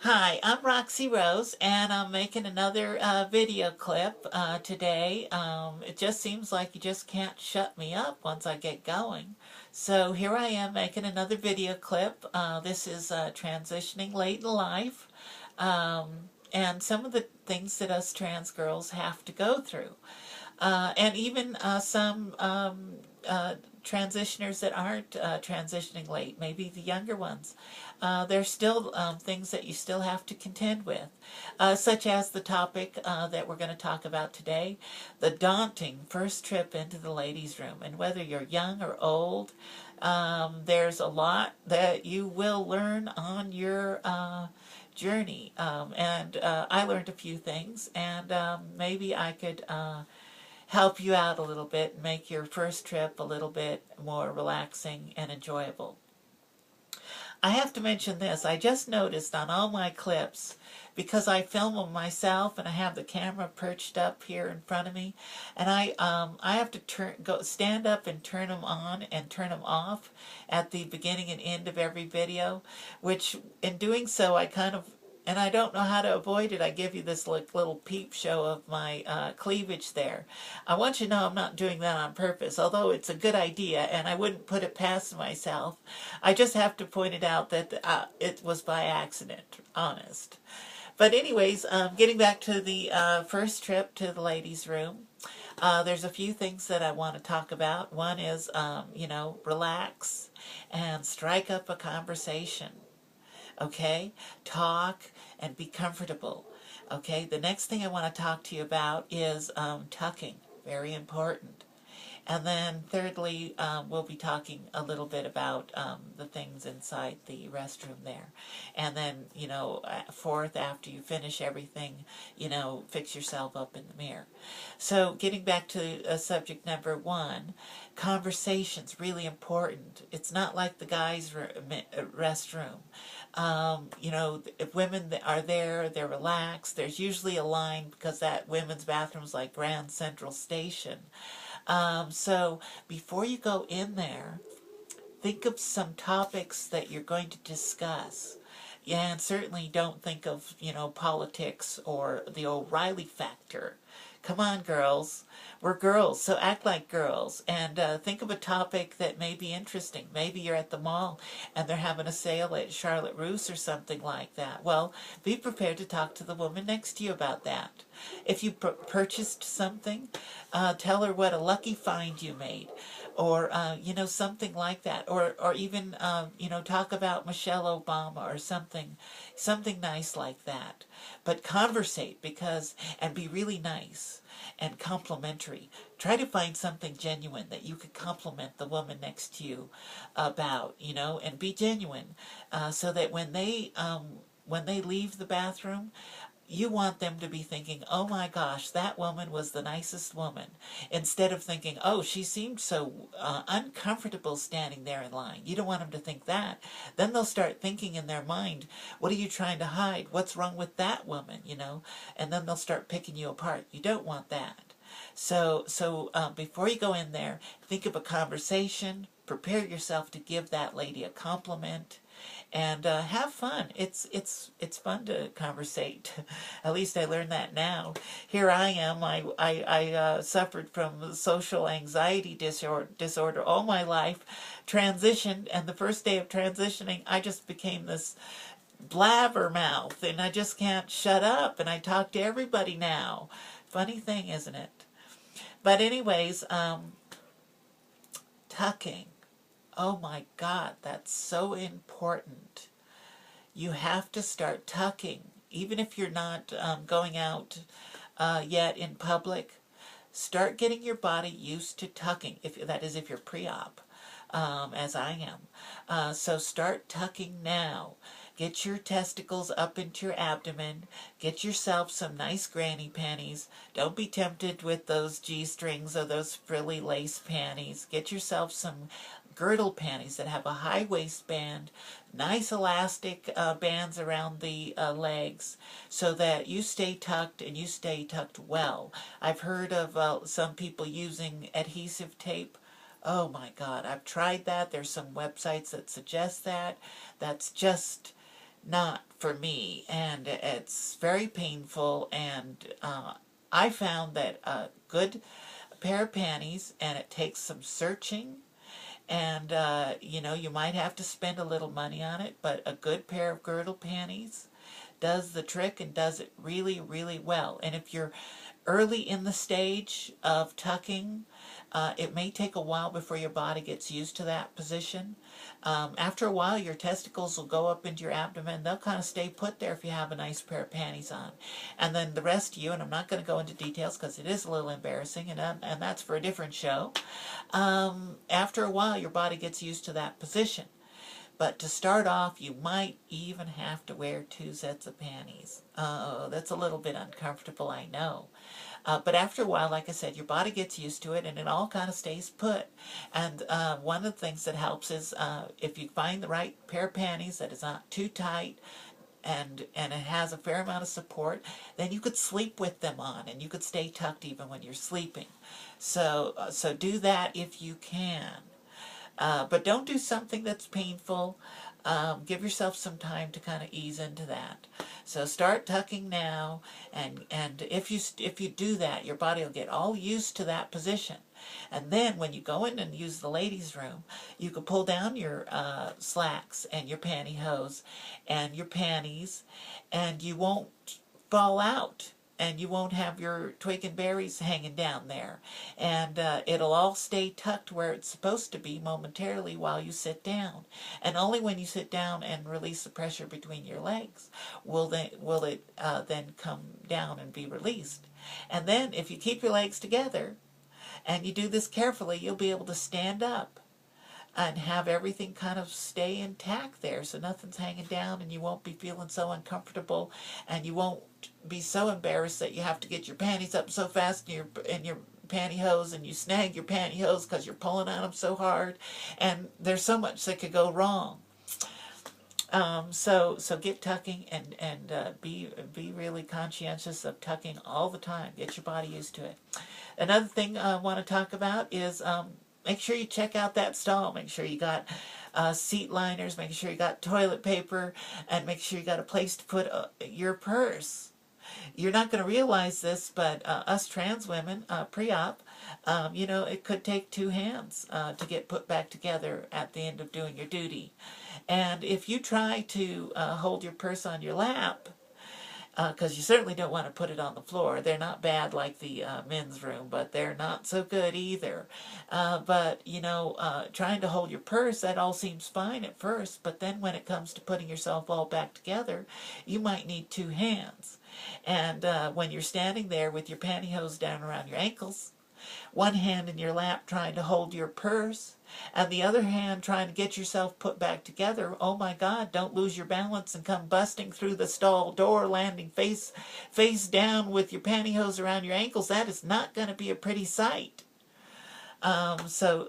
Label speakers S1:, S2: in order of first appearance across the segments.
S1: Hi, I'm Roxy Rose, and I'm making another video clip today. It just seems like you just can't shut me up once I get going. So here I am making another video clip. This is transitioning late in life, and some of the things that us trans girls have to go through. And even some transitioners that aren't transitioning late, maybe the younger ones. There's still things that you still have to contend with, such as the topic that we're going to talk about today, the daunting first trip into the ladies' room. And whether you're young or old, there's a lot that you will learn on your journey. And I learned a few things, and maybe I could help you out a little bit and make your first trip a little bit more relaxing and enjoyable. I have to mention this. I just noticed on all my clips, because I film them myself and I have the camera perched up here in front of me, and I have to stand up and turn them on and turn them off at the beginning and end of every video, which in doing so I kind of, and I don't know how to avoid it. I give you this little peep show of my cleavage there. I want you to know I'm not doing that on purpose, although it's a good idea and I wouldn't put it past myself. I just have to point it out that it was by accident, honest. But anyways, getting back to the first trip to the ladies' room, there's a few things that I want to talk about. One is, relax and strike up a conversation. Okay? Talk and be comfortable. Okay? The next thing I want to talk to you about is tucking. Very important. And then thirdly, we'll be talking a little bit about the things inside the restroom there. And then, fourth, after you finish everything, fix yourself up in the mirror. So getting back to subject number one, conversation's really important. It's not like the guys' restroom. If women are there, they're relaxed. There's usually a line because that women's bathroom's like Grand Central Station. So before you go in there, think of some topics that you're going to discuss. Yeah, and certainly don't think of, politics or the O'Reilly factor. Come on, girls. We're girls, so act like girls. And think of a topic that may be interesting. Maybe you're at the mall and they're having a sale at Charlotte Russe or something like that. Well, be prepared to talk to the woman next to you about that. If you purchased something, tell her what a lucky find you made, or something like that, or even talk about Michelle Obama or something nice like that. But conversate, and be really nice and complimentary. Try to find something genuine that you could compliment the woman next to you about, and be genuine, so that when they leave the bathroom, you want them to be thinking, oh my gosh, that woman was the nicest woman, instead of thinking, oh, she seemed so uncomfortable standing there in line. You don't want them to think that. Then they'll start thinking in their mind, what are you trying to hide? What's wrong with that woman, And then they'll start picking you apart. You don't want that. So before you go in there, think of a conversation. Prepare yourself to give that lady a compliment, and have fun. It's fun to conversate. At least I learned that now. Here I am. I suffered from social anxiety disorder all my life. Transitioned, and the first day of transitioning, I just became this blabbermouth, and I just can't shut up. And I talk to everybody now. Funny thing, isn't it? But anyways, tucking. Oh my God, that's so important. You have to start tucking, even if you're not going out yet in public. Start getting your body used to tucking, if you're pre-op, as I am. So start tucking now. Get your testicles up into your abdomen. Get yourself some nice granny panties. Don't be tempted with those G-strings or those frilly lace panties. Get yourself some girdle panties that have a high waistband, nice elastic bands around the legs, so that you stay tucked and you stay tucked well. I've heard of some people using adhesive tape. Oh my God, I've tried that. There's some websites that suggest that. That's just not for me, and it's very painful. And I found that a good pair of panties, and it takes some searching, and you know, you might have to spend a little money on it, but a good pair of girdle panties does the trick and does it really, really well. And if you're early in the stage of tucking, it may take a while before your body gets used to that position. After a while, your testicles will go up into your abdomen. They'll kind of stay put there if you have a nice pair of panties on. And then the rest of you, and I'm not going to go into details because it is a little embarrassing, and that's for a different show. After a while, your body gets used to that position. But to start off, you might even have to wear 2 sets of panties. That's a little bit uncomfortable, I know. But after a while, like I said, your body gets used to it and it all kind of stays put. And one of the things that helps is if you find the right pair of panties that is not too tight, and it has a fair amount of support, then you could sleep with them on and you could stay tucked even when you're sleeping. So do that if you can. But don't do something that's painful. Give yourself some time to kind of ease into that. So start tucking now, and if you do that, your body will get all used to that position. And then when you go in and use the ladies' room, you can pull down your slacks and your pantyhose and your panties, and you won't fall out. And you won't have your twig and berries hanging down there. And it'll all stay tucked where it's supposed to be momentarily while you sit down. And only when you sit down and release the pressure between your legs will it then come down and be released. And then if you keep your legs together and you do this carefully, you'll be able to stand up and have everything kind of stay intact there, so nothing's hanging down, and you won't be feeling so uncomfortable, and you won't be so embarrassed that you have to get your panties up so fast in your pantyhose, and you snag your pantyhose because you're pulling on them so hard, and there's so much that could go wrong. So get tucking, and be really conscientious of tucking all the time. Get your body used to it. Another thing I want to talk about is make sure you check out that stall. Make sure you got seat liners. Make sure you got toilet paper, and make sure you got a place to put your purse. You're not going to realize this, but us trans women, pre-op, you know, it could take 2 hands to get put back together at the end of doing your duty. And if you try to hold your purse on your lap, because you certainly don't want to put it on the floor. They're not bad like the men's room, but they're not so good either. But, you know, trying to hold your purse, that all seems fine at first, but then when it comes to putting yourself all back together, you might need 2 hands. And when you're standing there with your pantyhose down around your ankles, one hand in your lap trying to hold your purse, and the other hand trying to get yourself put back together. Oh my God, don't lose your balance and come busting through the stall door, landing face down with your pantyhose around your ankles. That is not going to be a pretty sight. So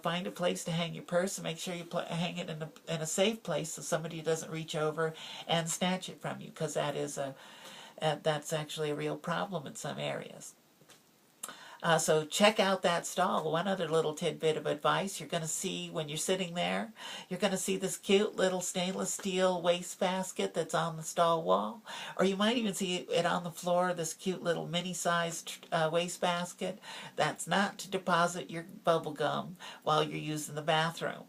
S1: find a place to hang your purse, and make sure you hang it in a safe place so somebody doesn't reach over and snatch it from you, because that's actually a real problem in some areas. So check out that stall. One other little tidbit of advice you're going to see when you're sitting there, you're going to see this cute little stainless steel wastebasket that's on the stall wall. Or you might even see it on the floor, this cute little mini-sized wastebasket. That's not to deposit your bubble gum while you're using the bathroom.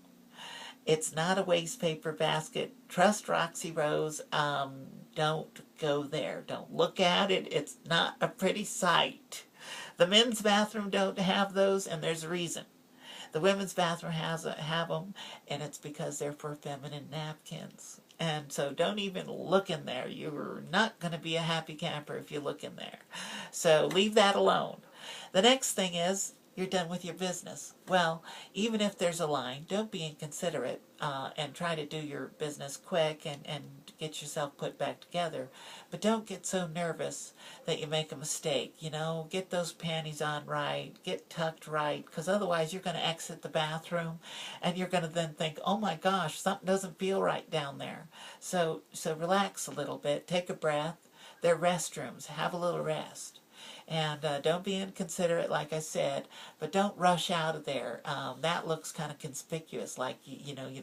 S1: It's not a waste paper basket. Trust Roxy Rose. Don't go there. Don't look at it. It's not a pretty sight. The men's bathroom don't have those, and there's a reason. The women's bathroom have them, and it's because they're for feminine napkins. And so don't even look in there. You're not going to be a happy camper if you look in there. So leave that alone. The next thing is, you're done with your business. Well, even if there's a line, don't be inconsiderate and try to do your business quick and get yourself put back together. But don't get so nervous that you make a mistake. You know, get those panties on right, get tucked right, because otherwise you're going to exit the bathroom and you're going to then think, oh my gosh, something doesn't feel right down there. So relax a little bit, take a breath. They're restrooms. Have a little rest. And don't be inconsiderate, like I said, but don't rush out of there. That looks kind of conspicuous, like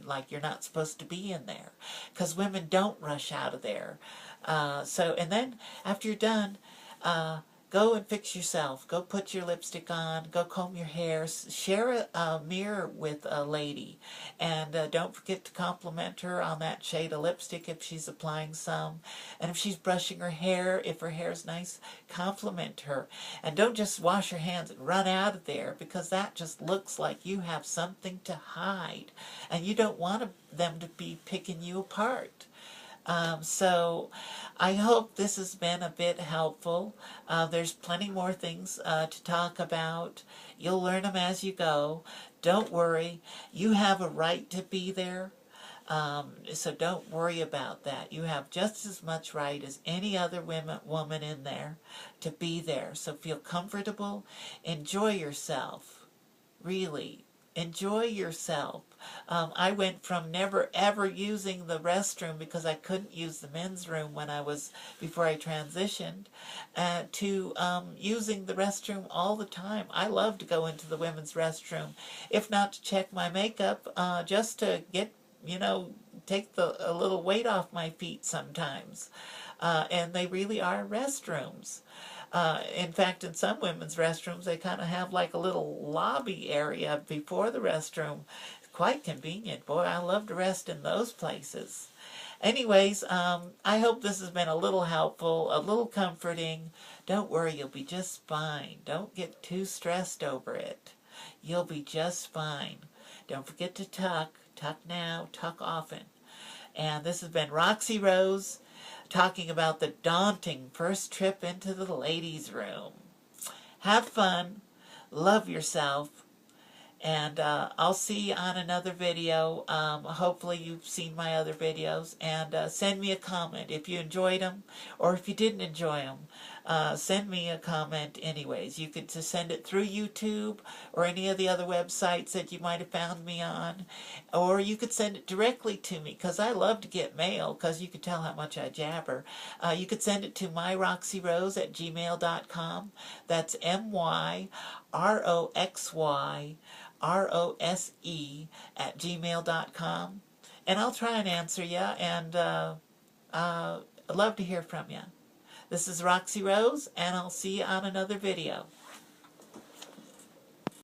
S1: like you're not supposed to be in there, because women don't rush out of there. And then after you're done, go and fix yourself. Go put your lipstick on. Go comb your hair. Share a mirror with a lady. And don't forget to compliment her on that shade of lipstick if she's applying some. And if she's brushing her hair, if her hair's nice, compliment her. And don't just wash your hands and run out of there, because that just looks like you have something to hide. And you don't want them to be picking you apart. So I hope this has been a bit helpful. There's plenty more things to talk about. You'll learn them as you go. Don't worry. You have a right to be there. So don't worry about that. You have just as much right as any other woman in there to be there. So feel comfortable. Enjoy yourself. Really. Enjoy yourself. I went from never ever using the restroom because I couldn't use the men's room before I transitioned, to using the restroom all the time. I love to go into the women's restroom, if not to check my makeup, just to get, take a little weight off my feet sometimes. And they really are restrooms. In fact, in some women's restrooms, they kind of have like a little lobby area before the restroom. Quite convenient. Boy, I love to rest in those places. Anyways, I hope this has been a little helpful, a little comforting. Don't worry, you'll be just fine. Don't get too stressed over it. You'll be just fine. Don't forget to tuck. Tuck now, tuck often. And this has been Roxy Rose, talking about the daunting first trip into the ladies' room. Have fun, love yourself, and I'll see you on another video. Hopefully you've seen my other videos, and send me a comment if you enjoyed them, or if you didn't enjoy them. Send me a comment anyways. You could just send it through YouTube or any of the other websites that you might have found me on, or you could send it directly to me, because I love to get mail, because you can tell how much I jabber. You could send it to myroxyrose@gmail.com. That's MYROXYROSE@gmail.com. And I'll try and answer you, and I'd love to hear from you. This is Roxy Rose, and I'll see you on another video.